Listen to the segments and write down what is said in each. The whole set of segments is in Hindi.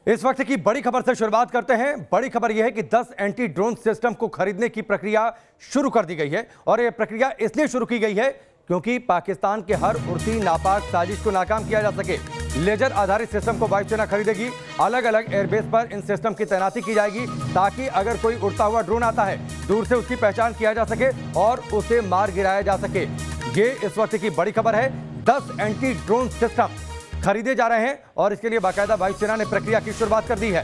इस वक्त की बड़ी खबर से शुरुआत करते हैं। बड़ी खबर यह है कि 10 एंटी ड्रोन सिस्टम को खरीदने की प्रक्रिया शुरू कर दी गई है और यह प्रक्रिया इसलिए शुरू की गई है क्योंकि पाकिस्तान के हर उड़ती नापाक साजिश को नाकाम किया जा सके। लेजर आधारित सिस्टम को वायुसेना खरीदेगी। अलग अलग एयरबेस पर इन सिस्टम की तैनाती की जाएगी ताकि अगर कोई उड़ता हुआ ड्रोन आता है दूर से उसकी पहचान किया जा सके और उसे मार गिराया जा सके। ये इस वक्त की बड़ी खबर है। 10 एंटी ड्रोन सिस्टम खरीदे जा रहे हैं और इसके लिए बाकायदा वायुसेना ने प्रक्रिया की शुरुआत कर दी है।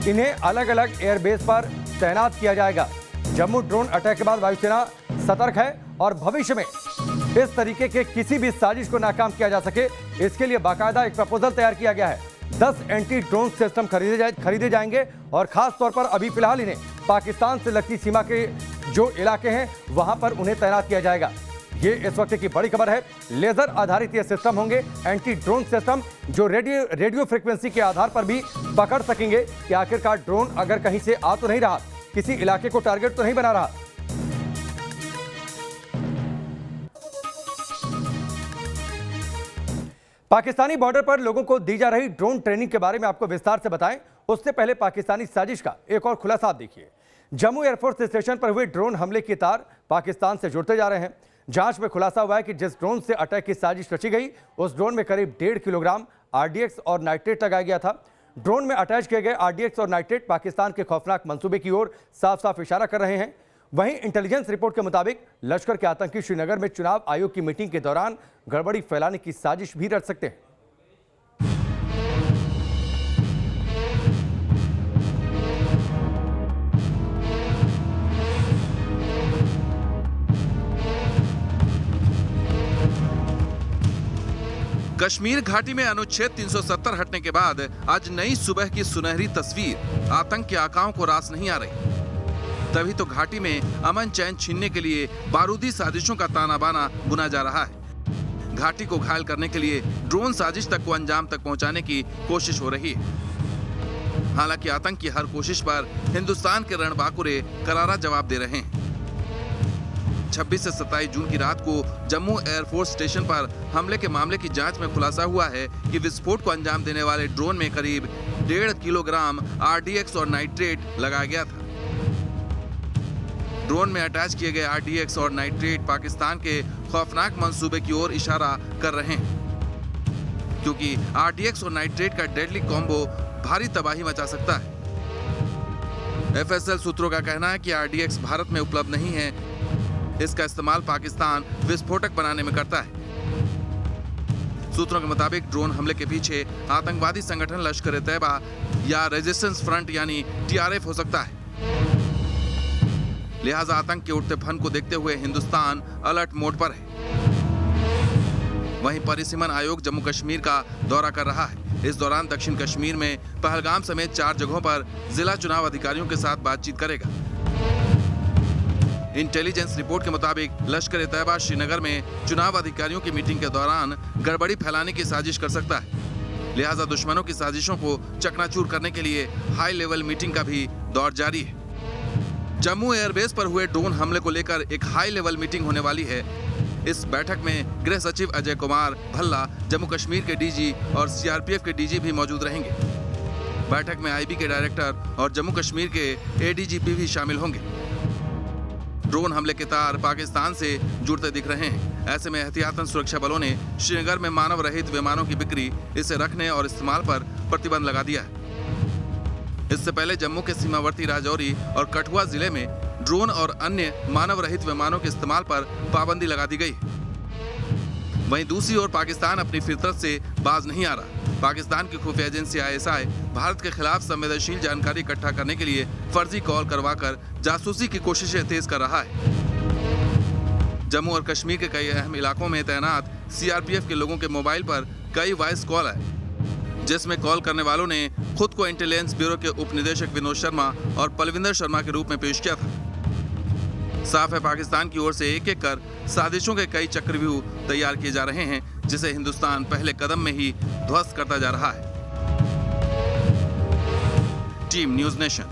इन्हें अलग अलग एयरबेस पर तैनात किया जाएगा। जम्मू ड्रोन अटैक के बाद वायुसेना सतर्क है और भविष्य में इस तरीके के किसी भी साजिश को नाकाम किया जा सके इसके लिए बाकायदा एक प्रपोजल तैयार किया गया है। 10 एंटी ड्रोन सिस्टम खरीदे जाएंगे और खास तौर पर अभी फिलहाल इन्हें पाकिस्तान से लगती सीमा के जो इलाके हैं वहां पर उन्हें तैनात किया जाएगा। ये इस वक्त की बड़ी खबर है। लेजर आधारित ये सिस्टम होंगे, एंटी ड्रोन सिस्टम जो रेडियो फ्रीक्वेंसी के आधार पर भी पकड़ सकेंगे कि आखिरकार ड्रोन अगर कहीं से आ तो नहीं रहा, किसी इलाके को टारगेट तो नहीं बना रहा। पाकिस्तानी बॉर्डर पर लोगों को दी जा रही ड्रोन ट्रेनिंग के बारे में आपको विस्तार से बताएं, उससे पहले पाकिस्तानी साजिश का एक और खुलासा देखिए। जम्मू एयरफोर्स स्टेशन पर हुए ड्रोन हमले की तार पाकिस्तान से जुड़ते जा रहे हैं। जांच में खुलासा हुआ है कि जिस ड्रोन से अटैक की साजिश रची गई उस ड्रोन में करीब 1.5 किलोग्राम आरडीएक्स और नाइट्रेट लगाया गया था। ड्रोन में अटैच किए गए आरडीएक्स और नाइट्रेट पाकिस्तान के खौफनाक मंसूबे की ओर साफ साफ इशारा कर रहे हैं। वहीं इंटेलिजेंस रिपोर्ट के मुताबिक लश्कर के आतंकी श्रीनगर में चुनाव आयोग की मीटिंग के दौरान गड़बड़ी फैलाने की साजिश भी रच सकते हैं। कश्मीर घाटी में अनुच्छेद 370 हटने के बाद आज नई सुबह की सुनहरी तस्वीर आतंक के आकाओं को रास नहीं आ रही। तभी तो घाटी में अमन चैन छीनने के लिए बारूदी साजिशों का ताना बाना बुना जा रहा है। घाटी को घायल करने के लिए ड्रोन साजिश तक को अंजाम तक पहुंचाने की कोशिश हो रही है। हालांकि आतंक की हर कोशिश पर हिंदुस्तान के रणबांकुरे करारा जवाब दे रहे हैं। 26 से 27 जून की रात को जम्मू एयरफोर्स स्टेशन पर हमले के मामले की जांच में खुलासा हुआ है कि विस्फोट को अंजाम देने वाले ड्रोन में करीब 1.5 किलोग्राम आरडीएक्स और नाइट्रेट लगाया गया था। ड्रोन में अटैच किए गए आरडीएक्स और नाइट्रेट पाकिस्तान के खौफनाक मंसूबे की ओर इशारा कर रहे हैं, क्योंकि आरडीएक्स और नाइट्रेट का डेडली कॉम्बो भारी तबाही मचा सकता है। एफएसएल सूत्रों का कहना है कि आरडीएक्स भारत में उपलब्ध नहीं है। इसका इस्तेमाल पाकिस्तान विस्फोटक बनाने में करता है। सूत्रों के मुताबिक ड्रोन हमले के पीछे आतंकवादी संगठन लश्कर-ए-तैयबा या रेजिस्टेंस फ्रंट यानी टीआरएफ हो सकता है। लिहाजा आतंक के उठते फन को देखते हुए हिंदुस्तान अलर्ट मोड पर है। वहीं परिसीमन आयोग जम्मू कश्मीर का दौरा कर रहा है। इस दौरान दक्षिण कश्मीर में पहलगाम समेत 4 जगहों पर जिला चुनाव अधिकारियों के साथ बातचीत करेगा। इंटेलिजेंस रिपोर्ट के मुताबिक लश्कर-ए-तैयबा श्रीनगर में चुनाव अधिकारियों की मीटिंग के दौरान गड़बड़ी फैलाने की साजिश कर सकता है। लिहाजा दुश्मनों की साजिशों को चकनाचूर करने के लिए हाई लेवल मीटिंग का भी दौर जारी है। जम्मू एयरबेस पर हुए ड्रोन हमले को लेकर एक हाई लेवल मीटिंग होने वाली है। इस बैठक में गृह सचिव अजय कुमार भल्ला, जम्मू कश्मीर के डीजी और सीआरपीएफ के डीजी भी मौजूद रहेंगे। बैठक में आईबी के डायरेक्टर और जम्मू कश्मीर के एडीजीपी भी शामिल होंगे। ड्रोन हमले के तार पाकिस्तान से जुड़ते दिख रहे हैं। ऐसे में एहतियातन सुरक्षा बलों ने श्रीनगर में मानव रहित विमानों की बिक्री, इसे रखने और इस्तेमाल पर प्रतिबंध लगा दिया है। इससे पहले जम्मू के सीमावर्ती राजौरी और कठुआ जिले में ड्रोन और अन्य मानव रहित विमानों के इस्तेमाल पर पाबंदी लगा दी गई। वहीं दूसरी ओर पाकिस्तान अपनी फितरत से बाज नहीं आ रहा। पाकिस्तान की खुफिया एजेंसी आईएसआई भारत के खिलाफ संवेदनशील जानकारी इकट्ठा करने के लिए फर्जी कॉल करवाकर जासूसी की कोशिशें तेज कर रहा है। जम्मू और कश्मीर के कई अहम इलाकों में तैनात सीआरपीएफ के लोगों के मोबाइल पर कई वॉइस कॉल आए, जिसमें कॉल करने वालों ने खुद को इंटेलिजेंस ब्यूरो के उप निदेशक विनोद शर्मा और पलविंदर शर्मा के रूप में पेश किया था। साफ है पाकिस्तान की ओर से एक एक कर साजिशों के कई चक्रव्यूह तैयार किए जा रहे हैं, जिसे हिंदुस्तान पहले कदम में ही ध्वस्त करता जा रहा है। Team news nation.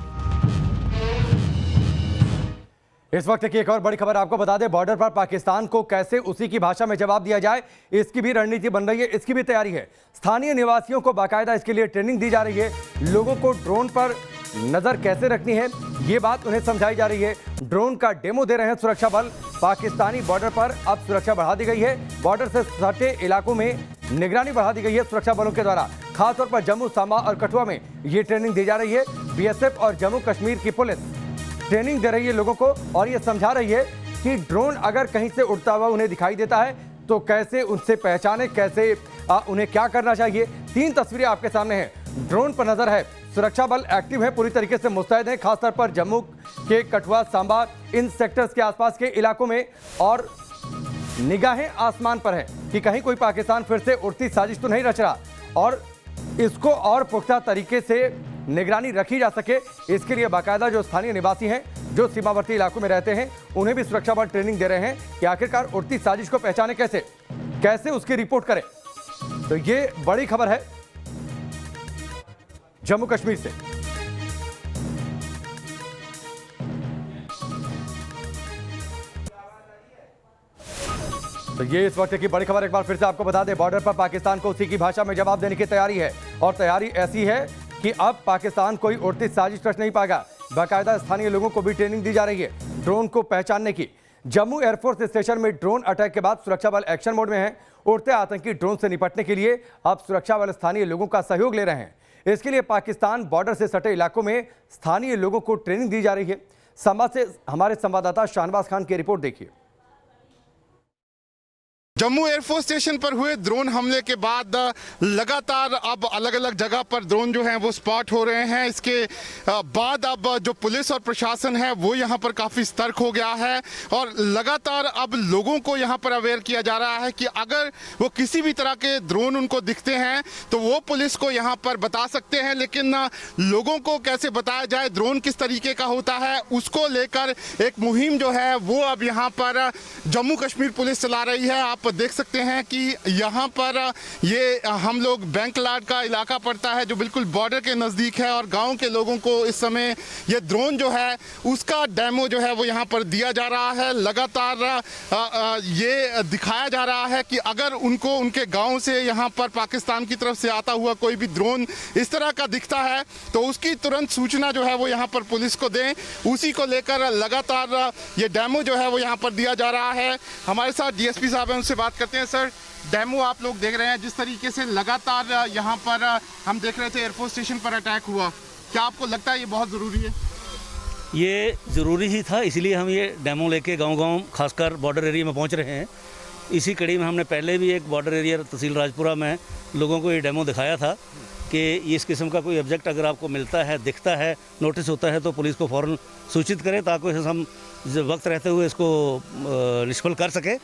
इस वक्त की एक और बड़ी खबर आपको बता दें, बॉर्डर पर पाकिस्तान को कैसे उसी की भाषा में जवाब दिया जाए, इसकी भी रणनीति बन रही है, इसकी भी तैयारी है। स्थानीय निवासियों को बाकायदा इसके लिए ट्रेनिंग दी जा रही है। लोगों को ड्रोन पर नजर कैसे रखनी है, ये बात उन्हें समझाई जा रही है। ड्रोन का डेमो दे रहे हैं सुरक्षा बल। पाकिस्तानी बॉर्डर पर अब सुरक्षा बढ़ा दी गई है। बॉर्डर से सटे इलाकों में निगरानी बढ़ा दी गई है सुरक्षा बलों के द्वारा। खासतौर पर जम्मू, सांबा और कठुआ में ये ट्रेनिंग दी जा रही है। बीएसएफ और जम्मू कश्मीर की पुलिस ट्रेनिंग दे रही है लोगों को और ये समझा रही है कि ड्रोन अगर कहीं से उड़ता हुआ उन्हें दिखाई देता है तो कैसे उनसे पहचाने, कैसे उन्हें क्या करना चाहिए। 3 तस्वीरें आपके सामने हैं। ड्रोन पर नजर है, सुरक्षा बल एक्टिव है, पूरी तरीके से मुस्तैद है, खासतौर पर जम्मू के कठुआ, सांबा, इन सेक्टर्स के आसपास के इलाकों में। और निगाहें आसमान पर है कि कहीं कोई पाकिस्तान फिर से उड़ती साजिश तो नहीं रच रहा और इसको और पुख्ता तरीके से निगरानी रखी जा सके, इसके लिए बाकायदा जो स्थानीय निवासी हैं, जो सीमावर्ती इलाकों में रहते हैं, उन्हें भी सुरक्षा बल ट्रेनिंग दे रहे हैं कि आखिरकार उड़ती साजिश को पहचाने कैसे उसकी रिपोर्ट करें। तो ये बड़ी खबर है जम्मू कश्मीर से। तो ये इस वक्त की बड़ी खबर। एक बार फिर से आपको बता दें, बॉर्डर पर पाकिस्तान को उसी की भाषा में जवाब देने की तैयारी है और तैयारी ऐसी है कि अब पाकिस्तान कोई उड़ती साजिश रच नहीं पाएगा। बाकायदा स्थानीय लोगों को भी ट्रेनिंग दी जा रही है ड्रोन को पहचानने की। जम्मू एयरफोर्स स्टेशन में ड्रोन अटैक के बाद सुरक्षा बल एक्शन मोड में है। उड़ते आतंकी ड्रोन से निपटने के लिए अब सुरक्षा बल स्थानीय लोगों का सहयोग ले रहे हैं। इसके लिए पाकिस्तान बॉर्डर से सटे इलाकों में स्थानीय लोगों को ट्रेनिंग दी जा रही है। सांबा से हमारे संवाददाता शाहनवाज खान की रिपोर्ट देखिए। जम्मू एयरफोर्स स्टेशन पर हुए ड्रोन हमले के बाद लगातार अब अलग अलग जगह पर ड्रोन जो हैं वो स्पॉट हो रहे हैं। इसके बाद अब जो पुलिस और प्रशासन है वो यहाँ पर काफ़ी सतर्क हो गया है और लगातार अब लोगों को यहाँ पर अवेयर किया जा रहा है कि अगर वो किसी भी तरह के ड्रोन उनको दिखते हैं तो वो पुलिस को यहाँ पर बता सकते हैं। लेकिन लोगों को कैसे बताया जाए, ड्रोन किस तरीके का होता है, उसको लेकर एक मुहिम जो है वो अब यहाँ पर जम्मू कश्मीर पुलिस चला रही है। आप देख सकते हैं कि यहाँ पर ये हम लोग बैंक लाड का इलाका पड़ता है जो बिल्कुल बॉर्डर के नज़दीक है और गांव के लोगों को इस समय ये ड्रोन जो है उसका डेमो जो है वो यहाँ पर दिया जा रहा है। लगातार ये दिखाया जा रहा है कि अगर उनको उनके गांव से यहाँ पर पाकिस्तान की तरफ से आता हुआ कोई भी ड्रोन इस तरह का दिखता है तो उसकी तुरंत सूचना जो है वो यहाँ पर पुलिस को दें। उसी को लेकर लगातार ये डेमो जो है वो यहाँ पर दिया जा रहा है। हमारे साथ डीएसपी साहब हैं, उनसे बात करते हैं। सर, डेमो आप लोग देख रहे हैं, जिस तरीके से लगातार यहाँ पर हम देख रहे थे एयरफोर्स स्टेशन पर अटैक हुआ, क्या आपको लगता है ये बहुत ज़रूरी है? ये ज़रूरी ही था, इसलिए हम ये डेमो लेके गांव-गांव खासकर बॉर्डर एरिया में पहुंच रहे हैं। इसी कड़ी में हमने पहले भी एक बॉर्डर एरिया तहसील राजपुरा में लोगों को ये डेमो दिखाया था कि इस किस्म का कोई ऑब्जेक्ट अगर आपको मिलता है, दिखता है, नोटिस होता है तो पुलिस को फ़ौरन सूचित करें ताकि हम वक्त रहते हुए इसको निष्फल कर सके।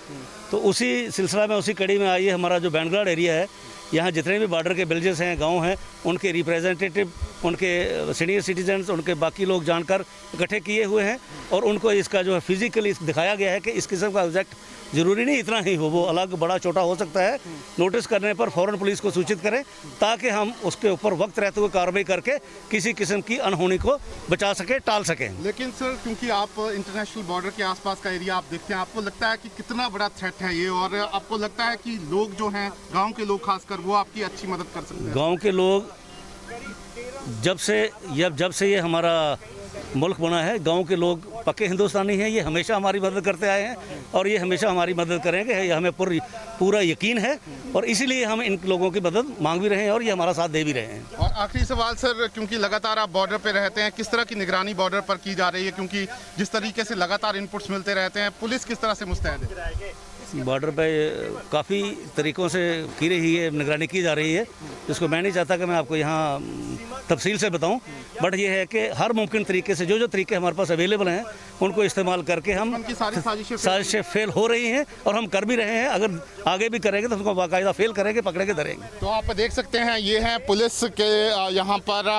तो उसी सिलसिला में, उसी कड़ी में आइए, हमारा जो बैंडगार्ड एरिया है, यहाँ जितने भी बॉर्डर के विलेजेस हैं, गांव हैं, उनके रिप्रेजेंटेटिव, उनके सीनियर सिटीजन्स, उनके बाकी लोग जानकर इकट्ठे किए हुए हैं और उनको इसका जो है फिजिकली दिखाया गया है कि इस किस्म का ऑब्जेक्ट ज़रूरी नहीं इतना ही हो, वो अलग बड़ा छोटा हो सकता है। नोटिस करने पर फ़ौरन पुलिस को सूचित करें ताकि हम उसके ऊपर वक्त रहते हुए कार्रवाई करके किसी किस्म की अनहोनी को बचा सकें, टाल सकें। लेकिन सर, क्योंकि आप इंटरनेशनल बॉर्डर के आसपास का एरिया आप देखते हैं, आपको लगता है कि कितना बड़ा थ्रेट है ये और आपको लगता है कि लोग जो हैं, गाँव के लोग खासकर, वो आपकी अच्छी मदद कर सकते हैं? गाँव के लोग जब से ये हमारा मुल्क बना है, गांव के लोग पक्के हिंदुस्तानी हैं। ये हमेशा हमारी मदद करते आए हैं और ये हमेशा हमारी मदद करेंगे, ये हमें पूरा यकीन है और इसीलिए हम इन लोगों की मदद मांग भी रहे हैं और ये हमारा साथ दे भी रहे हैं। और आखिरी सवाल सर, क्योंकि लगातार आप बॉर्डर पे रहते हैं, किस तरह की निगरानी बॉर्डर पर की जा रही है? क्योंकि जिस तरीके से लगातार इनपुट्स मिलते रहते हैं, पुलिस किस तरह से मुस्तैद है? बॉर्डर पे काफ़ी तरीक़ों से की रही है, निगरानी की जा रही है, जिसको मैं नहीं चाहता कि मैं आपको यहाँ तफसील से बताऊं, बट ये है कि हर मुमकिन तरीके से जो तरीके हमारे पास अवेलेबल हैं उनको इस्तेमाल करके हम उनकी सारी साजिशें फेल हो रही हैं और हम कर भी रहे हैं। अगर आगे भी करेंगे तो उसको बाकायदा फेल करेंगे, पकड़ेंगे, धरेंगे। तो आप देख सकते हैं, ये हैं पुलिस के यहाँ पर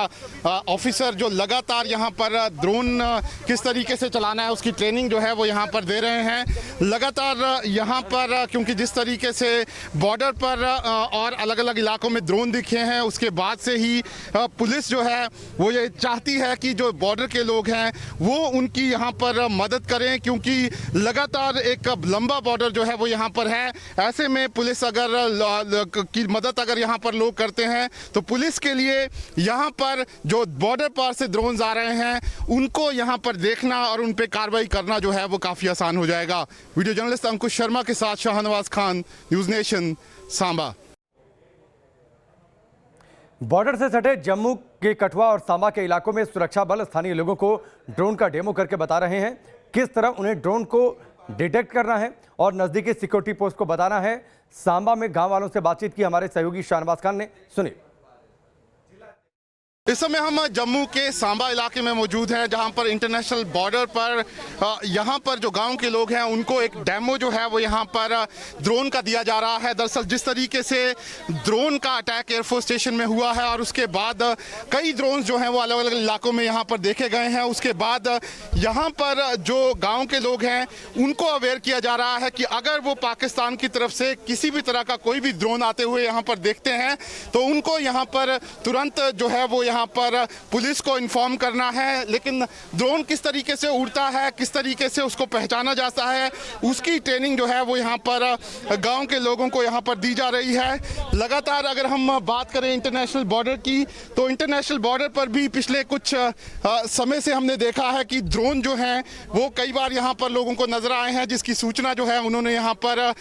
ऑफिसर जो लगातार यहाँ पर ड्रोन किस तरीके से चलाना है उसकी ट्रेनिंग जो है वो यहाँ पर दे रहे हैं। लगातार यहाँ पर क्योंकि जिस तरीके से बॉर्डर पर और अलग अलग इलाकों में ड्रोन दिखे हैं, उसके बाद से ही पुलिस जो है वो ये चाहती है कि जो बॉर्डर के लोग हैं वो उनकी यहाँ पर मदद करें, क्योंकि लगातार एक लंबा बॉर्डर जो है वो यहाँ पर है। ऐसे में पुलिस की मदद अगर यहाँ पर लोग करते हैं तो पुलिस के लिए यहाँ पर जो बॉर्डर पार से ड्रोन्स आ रहे हैं उनको यहाँ पर देखना और उन पे कार्रवाई करना जो है वो काफ़ी आसान हो जाएगा। वीडियो जर्नलिस्ट अंकुश शर्मा के साथ Shahnawaz Khan, News Nation, Samba. Border से सटे जम्मू के कठुआ और सांबा के इलाकों में सुरक्षा बल स्थानीय लोगों को ड्रोन का डेमो करके बता रहे हैं किस तरह उन्हें ड्रोन को डिटेक्ट करना है और नजदीकी सिक्योरिटी पोस्ट को बताना है। सांबा में गांव वालों से बातचीत की हमारे सहयोगी शाहनवाज खान ने, सुनिए। इस समय हम जम्मू के सांबा इलाके में मौजूद हैं, जहां पर इंटरनेशनल बॉर्डर पर यहां पर जो गांव के लोग हैं उनको एक डेमो जो है वो यहां पर ड्रोन का दिया जा रहा है। दरअसल जिस तरीके से ड्रोन का अटैक एयरफोर्स स्टेशन में हुआ है और उसके बाद कई ड्रोन जो हैं वो अलग अलग इलाकों में यहां पर देखे गए हैं, उसके बाद यहां पर जो गाँव के लोग हैं उनको अवेयर किया जा रहा है कि अगर वो पाकिस्तान की तरफ से किसी भी तरह का कोई भी ड्रोन आते हुए यहाँ पर देखते हैं तो उनको यहाँ पर तुरंत जो है वो यहाँ पर पुलिस को इन्फॉर्म करना है। लेकिन ड्रोन किस तरीके से उड़ता है, किस तरीके से उसको पहचाना जाता है, उसकी ट्रेनिंग जो है वो यहाँ पर गांव के लोगों को यहाँ पर दी जा रही है। लगातार अगर हम बात करें इंटरनेशनल बॉर्डर की, तो इंटरनेशनल बॉर्डर पर भी पिछले कुछ समय से हमने देखा है कि ड्रोन जो हैं वो कई बार यहाँ पर लोगों को नजर आए हैं, जिसकी सूचना जो है उन्होंने यहाँ पर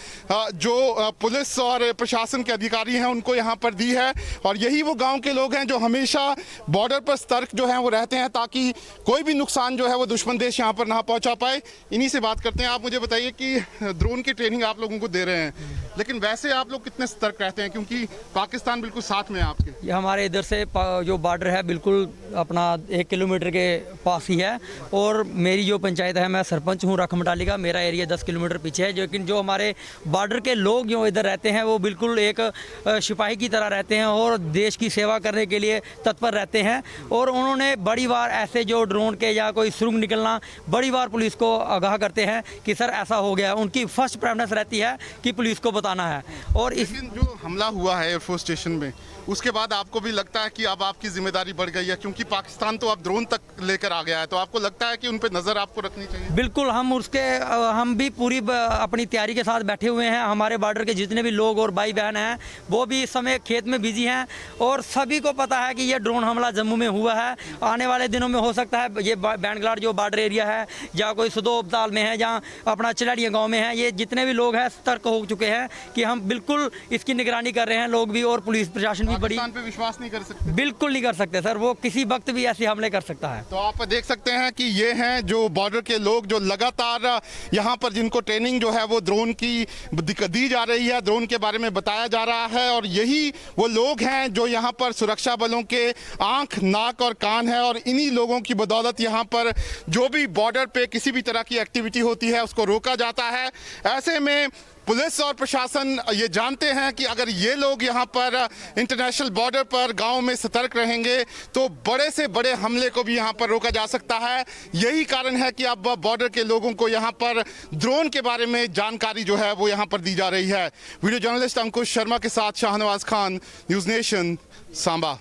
जो पुलिस और प्रशासन के अधिकारी हैं उनको यहाँ पर दी है। और यही वो गाँव के लोग हैं जो हमेशा बॉर्डर पर सतर्क जो है वो रहते हैं ताकि कोई भी नुकसान जो है वो दुश्मन देश यहाँ पर ना पहुंचा पाए। इन्हीं से बात करते हैं। आप मुझे बताइए कि ड्रोन की ट्रेनिंग आप लोगों को दे रहे हैं, लेकिन वैसे आप लोग कितने सतर्क रहते हैं, क्योंकि पाकिस्तान बिल्कुल साथ में है आपके? ये हमारे इधर से जो बॉर्डर है बिल्कुल अपना 1 किलोमीटर के पास ही है और मेरी जो पंचायत है, मैं सरपंच हूँ रखमटाली का, मेरा एरिया 10 किलोमीटर पीछे है। लेकिन जो हमारे बॉर्डर के लोग जो इधर रहते हैं वो बिल्कुल एक सिपाही की तरह रहते हैं और देश की सेवा करने के लिए तत्पर रहते हैं। और उन्होंने बड़ी बार ऐसे जो ड्रोन के या कोई सुरंग निकलना, बड़ी बार पुलिस को आगाह करते हैं कि सर ऐसा हो गया। उनकी फर्स्ट प्रेफरेंस रहती है कि पुलिस को बताना है। और लेकिन जो हमला हुआ है एयरफोर्स स्टेशन में, उसके बाद आपको भी लगता है कि अब आपकी जिम्मेदारी बढ़ गई है, क्योंकि पाकिस्तान तो अब ड्रोन तक लेकर आ गया है, तो आपको लगता है कि उन पर नजर आपको रखनी चाहिए? बिल्कुल, हम भी पूरी अपनी तैयारी के साथ बैठे हुए हैं। हमारे बॉर्डर के जितने भी लोग और भाई बहन हैं वो भी इस समय खेत में बिजी हैं और सभी को पता है कि ये ड्रोन हमला जम्मू में हुआ है। आने वाले दिनों में हो सकता है ये बैंडगलाड़ जो बॉर्डर एरिया है या कोई सुदोबताल में है, जहाँ अपना चिलाड़िया गाँव में है, ये जितने भी लोग हैं सतर्क हो चुके हैं कि हम बिल्कुल इसकी निगरानी कर रहे हैं। लोग भी और पुलिस प्रशासन भी बड़ी पे विश्वास नहीं कर सकते? बिल्कुल नहीं कर सकते सर, वो किसी वक्त भी ऐसे हमले कर सकता है। तो आप देख सकते हैं कि ये हैं जो बॉर्डर के लोग जो लगातार यहाँ पर जिनको ट्रेनिंग जो है वो ड्रोन की दी जा रही है, ड्रोन के बारे में बताया जा रहा है, और यही वो लोग हैं जो यहाँ पर सुरक्षा बलों के आंख, नाक और कान है। और इन्हीं लोगों की बदौलत यहाँ पर जो भी बॉर्डर पे किसी भी तरह की एक्टिविटी होती है उसको रोका जाता है। ऐसे में पुलिस और प्रशासन ये जानते हैं कि अगर ये लोग यहाँ पर इंटरनेशनल बॉर्डर पर गांव में सतर्क रहेंगे तो बड़े से बड़े हमले को भी यहाँ पर रोका जा सकता है। यही कारण है कि अब बॉर्डर के लोगों को यहाँ पर ड्रोन के बारे में जानकारी जो है वो यहाँ पर दी जा रही है। वीडियो जर्नलिस्ट अंकुश शर्मा के साथ Shahnawaz Khan, News Nation, Samba.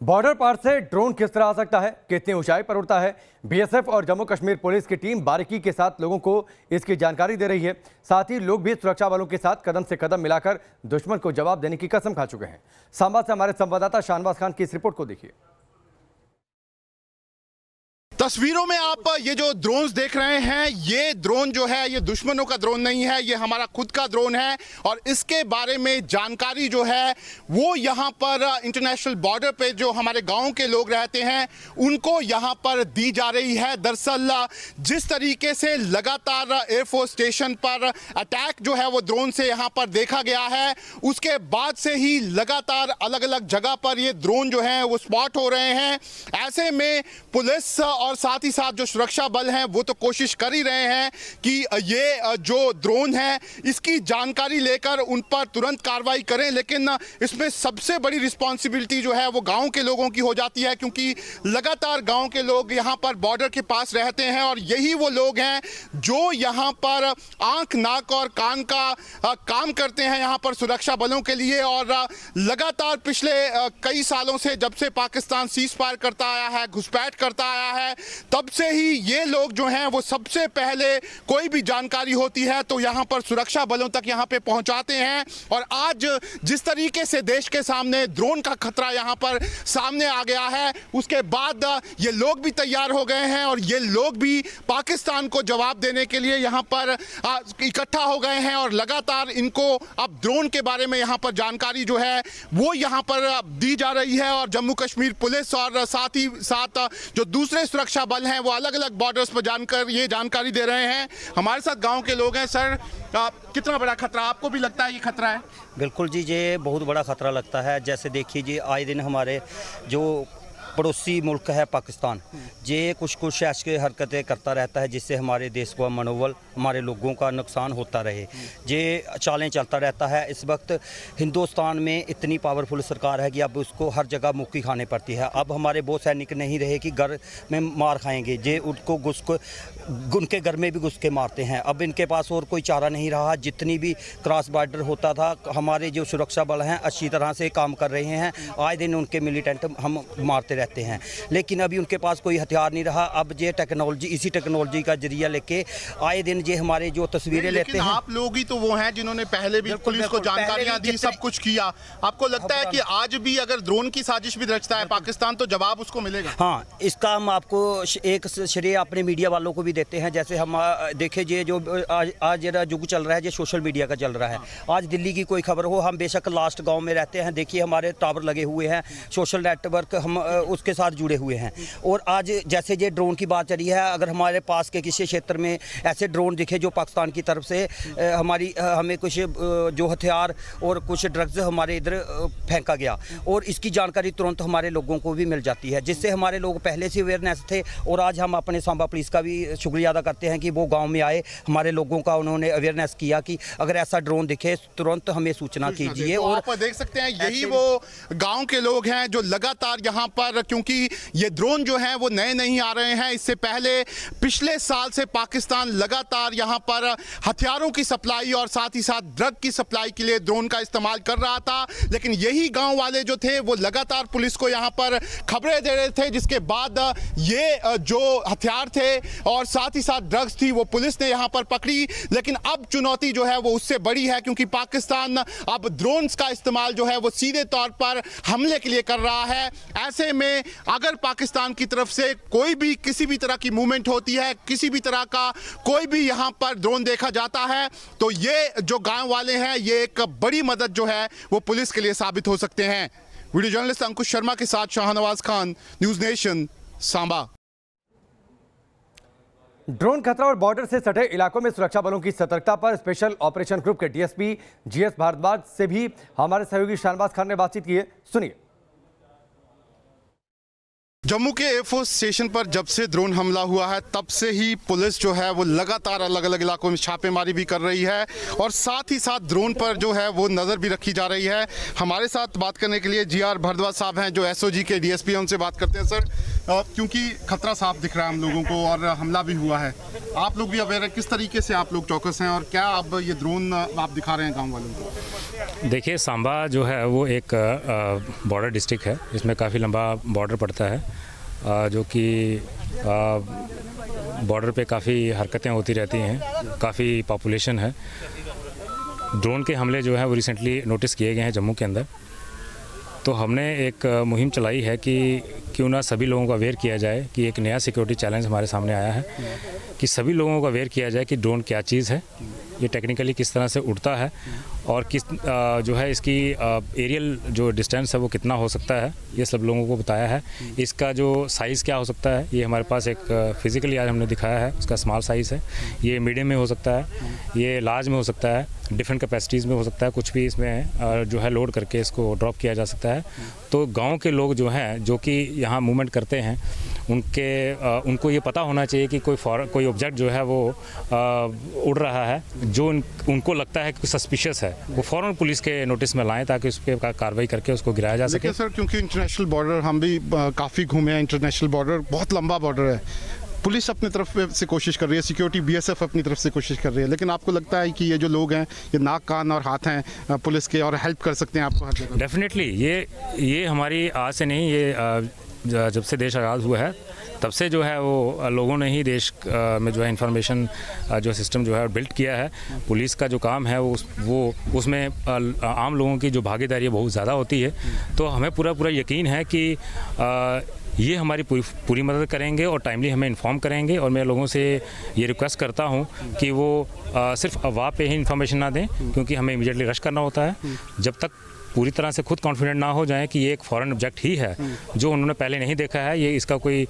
Border पार से ड्रोन किस तरह आ सकता है, कितनी ऊंचाई पर उड़ता है, बीएसएफ और जम्मू कश्मीर पुलिस की टीम बारीकी के साथ लोगों को इसकी जानकारी दे रही है। साथ ही लोग भी सुरक्षा बलों के साथ कदम से कदम मिलाकर दुश्मन को जवाब देने की कसम खा चुके हैं। सांबा से हमारे संवाददाता शाहनवाज खान की इस रिपोर्ट को देखिए। तस्वीरों में आप ये जो ड्रोन्स देख रहे हैं, ये ड्रोन जो है ये दुश्मनों का ड्रोन नहीं है, ये हमारा खुद का ड्रोन है। और इसके बारे में जानकारी जो है वो यहाँ पर इंटरनेशनल बॉर्डर पे जो हमारे गांव के लोग रहते हैं उनको यहाँ पर दी जा रही है। दरअसल जिस तरीके से लगातार एयरफोर्स स्टेशन पर अटैक जो है वो ड्रोन से यहाँ पर देखा गया है, उसके बाद से ही लगातार अलग अलग जगह पर ये ड्रोन जो है वो स्पॉट हो रहे हैं। ऐसे में पुलिस और साथ ही साथ जो सुरक्षा बल हैं वो तो कोशिश कर ही रहे हैं कि ये जो ड्रोन है इसकी जानकारी लेकर उन पर तुरंत कार्रवाई करें, लेकिन इसमें सबसे बड़ी रिस्पॉन्सिबिलिटी जो है वो गांव के लोगों की हो जाती है, क्योंकि लगातार गांव के लोग यहां पर बॉर्डर के पास रहते हैं और यही वो लोग हैं जो यहां पर आंख, नाक और कान का काम करते हैं यहां पर सुरक्षा बलों के लिए। और लगातार पिछले कई सालों से जब से पाकिस्तान सीज फायर करता आया है, घुसपैठ करता आया है, तब से ही ये लोग जो हैं वो सबसे पहले कोई भी जानकारी होती है तो यहां पर सुरक्षा बलों तक यहां पे पहुंचाते हैं। और आज जिस तरीके से देश के सामने ड्रोन का खतरा यहां पर सामने आ गया है, उसके बाद ये लोग भी तैयार हो गए हैं और ये लोग भी पाकिस्तान को जवाब देने के लिए यहां पर इकट्ठा हो गए हैं और लगातार इनको अब ड्रोन के बारे में यहां पर जानकारी जो है वो यहां पर दी जा रही है। और जम्मू कश्मीर पुलिस और साथ ही साथ जो दूसरे सुरक्षा बल हैं वो अलग अलग बॉर्डर्स पर जानकर ये जानकारी दे रहे हैं। हमारे साथ गांव के लोग हैं। सर, कितना बड़ा खतरा आपको भी लगता है ये खतरा है? बिल्कुल जी, ये बहुत बड़ा खतरा लगता है। जैसे देखिए जी, आए दिन हमारे जो पड़ोसी मुल्क है पाकिस्तान, ये कुछ ऐसी हरकतें करता रहता है जिससे हमारे देश को मनोबल, हमारे लोगों का नुकसान होता रहे। ये चालें चलता रहता है। इस वक्त हिंदुस्तान में इतनी पावरफुल सरकार है कि अब उसको हर जगह मुक्की खाने पड़ती है। अब हमारे वो सैनिक नहीं रहे कि घर में मार खाएंगे, ये उनको उनके घर में भी घुस के मारते हैं। अब इनके पास और कोई चारा नहीं रहा। जितनी भी क्रॉस बॉर्डर होता था, हमारे जो सुरक्षा बल हैं अच्छी तरह से काम कर रहे हैं। आए दिन उनके मिलिटेंट हम मारते रहते हैं, लेकिन अभी उनके पास कोई हथियार नहीं रहा। अब ये टेक्नोलॉजी, इसी टेक्नोलॉजी का जरिया लेके आए दिन ये हमारे जो तस्वीरें लेते हैं। आप लोग ही तो वो हैं जिन्होंने पहले भी पुलिस को जानकारियां दी, सब कुछ किया। आपको लगता है कि आज भी अगर ड्रोन की साजिश भी रचता है पाकिस्तान तो जवाब उसको मिलेगा? हाँ, इसका हम आपको एक श्रेय अपने मीडिया वालों को भी देते हैं। जैसे हम देखे ये जो आज जरा युग चल रहा है, ये सोशल मीडिया का चल रहा है। आज दिल्ली की कोई खबर हो, हम बेशक लास्ट गांव में रहते हैं, देखिए हमारे टावर लगे हुए हैं, सोशल नेटवर्क हम उसके साथ जुड़े हुए हैं। और आज जैसे ये ड्रोन की बात चली है, अगर हमारे पास के किसी क्षेत्र में ऐसे ड्रोन दिखे जो पाकिस्तान की तरफ से हमें कुछ जो हथियार और कुछ ड्रग्स हमारे इधर फेंका गया, और इसकी जानकारी तुरंत हमारे लोगों को भी मिल जाती है, जिससे हमारे लोग पहले से अवेयरनेस थे। और आज हम अपने सांबा पुलिस का भी शुक्रिया अदा करते हैं कि वो गांव में आए, हमारे लोगों का उन्होंने अवेयरनेस किया कि अगर ऐसा ड्रोन दिखे तुरंत हमें सूचना कीजिए। तो और आप देख सकते हैं यही वो गांव के लोग हैं जो लगातार यहां पर, क्योंकि ये ड्रोन जो है वो नए नहीं आ रहे हैं, इससे पहले पिछले साल से पाकिस्तान लगातार यहां पर हथियारों की सप्लाई और साथ ही साथ ड्रग की सप्लाई के लिए ड्रोन का इस्तेमाल कर रहा था। लेकिन यही गांव वाले जो थे वो लगातार पुलिस को यहां पर खबरें दे रहे थे, जिसके बाद ये जो हथियार थे और साथ ही साथ ड्रग्स थी वो पुलिस ने यहां पर पकड़ी। लेकिन अब चुनौती जो है वो उससे बड़ी है, क्योंकि पाकिस्तान अब ड्रोन्स का इस्तेमाल जो है वो सीधे तौर पर हमले के लिए कर रहा है। ऐसे में अगर पाकिस्तान की तरफ से कोई भी किसी भी तरह की मूवमेंट होती है, किसी भी तरह का कोई भी यहां पर ड्रोन देखा जाता है, तो ये जो गांव वाले हैं ये एक बड़ी मदद जो है वो पुलिस के लिए साबित हो सकते हैं। वीडियो जर्नलिस्ट अंकुश शर्मा के साथ Shahnawaz Khan, News Nation, Samba. Drone खतरा और बॉर्डर से सटे इलाकों में सुरक्षा बलों की सतर्कता पर स्पेशल ऑपरेशन ग्रुप के डीएसपी जीएस भारद्वाज से भी हमारे सहयोगी शाहनवाज खान ने बातचीत की है, सुनिए। जम्मू के एयरफोर्स स्टेशन पर जब से ड्रोन हमला हुआ है तब से ही पुलिस जो है वो लगातार अलग अलग इलाकों में छापेमारी भी कर रही है और साथ ही साथ ड्रोन पर जो है वो नज़र भी रखी जा रही है। हमारे साथ बात करने के लिए जीआर भारद्वाज साहब हैं जो एसओजी के डीएसपी हैं, उनसे बात करते हैं। सर, क्योंकि खतरा साफ दिख रहा है हम लोगों को और हमला भी हुआ है, आप लोग भी अवेयर है, किस तरीके से आप लोग चौकस हैं और क्या अब ये ड्रोन आप दिखा रहे हैं गाँव वालों को? देखिए, सांबा जो है वो एक बॉर्डर डिस्ट्रिक्ट है, इसमें काफ़ी लंबा बॉर्डर पड़ता है, जो कि बॉर्डर पे काफ़ी हरकतें होती रहती हैं, काफ़ी पॉपुलेशन है। ड्रोन के हमले जो हैं वो रिसेंटली नोटिस किए गए हैं जम्मू के अंदर, तो हमने एक मुहिम चलाई है कि क्यों ना सभी लोगों को अवेयर किया जाए कि एक नया सिक्योरिटी चैलेंज हमारे सामने आया है कि सभी लोगों को अवेयर किया जाए कि ड्रोन क्या चीज़ है, ये टेक्निकली किस तरह से उड़ता है और किस जो है इसकी एरियल जो डिस्टेंस है वो कितना हो सकता है, ये सब लोगों को बताया है। इसका जो साइज़ क्या हो सकता है ये हमारे पास एक फिज़िकली आज हमने दिखाया है, उसका स्मॉल साइज़ है, ये मीडियम में हो सकता है, ये लार्ज में हो सकता है, डिफरेंट कैपेसिटीज़ में हो सकता है, कुछ भी इसमें जो है लोड करके इसको ड्रॉप किया जा सकता है। तो गाँव के लोग जो हैं जो कि यहाँ मूवमेंट करते हैं उनको ये पता होना चाहिए कि कोई ऑब्जेक्ट जो है वो उड़ रहा है जो उनको लगता है कि सस्पिशियस है, वो फ़ौरन पुलिस के नोटिस में लाएं ताकि उस पर कार्रवाई करके उसको गिराया जा सके। सर क्योंकि इंटरनेशनल बॉर्डर हम भी काफ़ी घूमे हैं, इंटरनेशनल बॉर्डर बहुत लंबा बॉर्डर है, पुलिस अपनी तरफ से कोशिश कर रही है, सिक्योरिटी बीएसएफ अपनी तरफ से कोशिश कर रही है, लेकिन आपको लगता है कि ये जो लोग हैं ये नाक कान और हाथ हैं पुलिस के और हेल्प कर सकते हैं आपको हर जगह? डेफिनेटली ये हमारी आज से नहीं, ये जब से देश आज़ाद हुआ है तब से जो है वो लोगों ने ही देश में जो है इंफॉर्मेशन जो सिस्टम जो है बिल्ड किया है। पुलिस का जो काम है वो उसमें आम लोगों की जो भागीदारी है बहुत ज़्यादा होती है, तो हमें पूरा यकीन है कि ये हमारी पूरी मदद करेंगे और टाइमली हमें इन्फॉर्म करेंगे। और मैं लोगों से ये रिक्वेस्ट करता हूँ कि वो सिर्फ अफवाह पे ही इन्फॉर्मेशन ना दें, क्योंकि हमें इमीडिएटली रश करना होता है। जब तक पूरी तरह से खुद कॉन्फिडेंट ना हो जाएं कि ये एक फॉरेन ऑब्जेक्ट ही है जो उन्होंने पहले नहीं देखा है, ये इसका कोई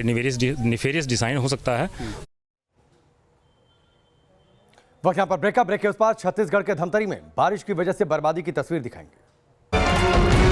निफेरियस डिज़ाइन हो सकता है। वक्त यहाँ पर ब्रेक के उस पार छत्तीसगढ़ के धमतरी में बारिश की वजह से बर्बादी की तस्वीर दिखाएंगे।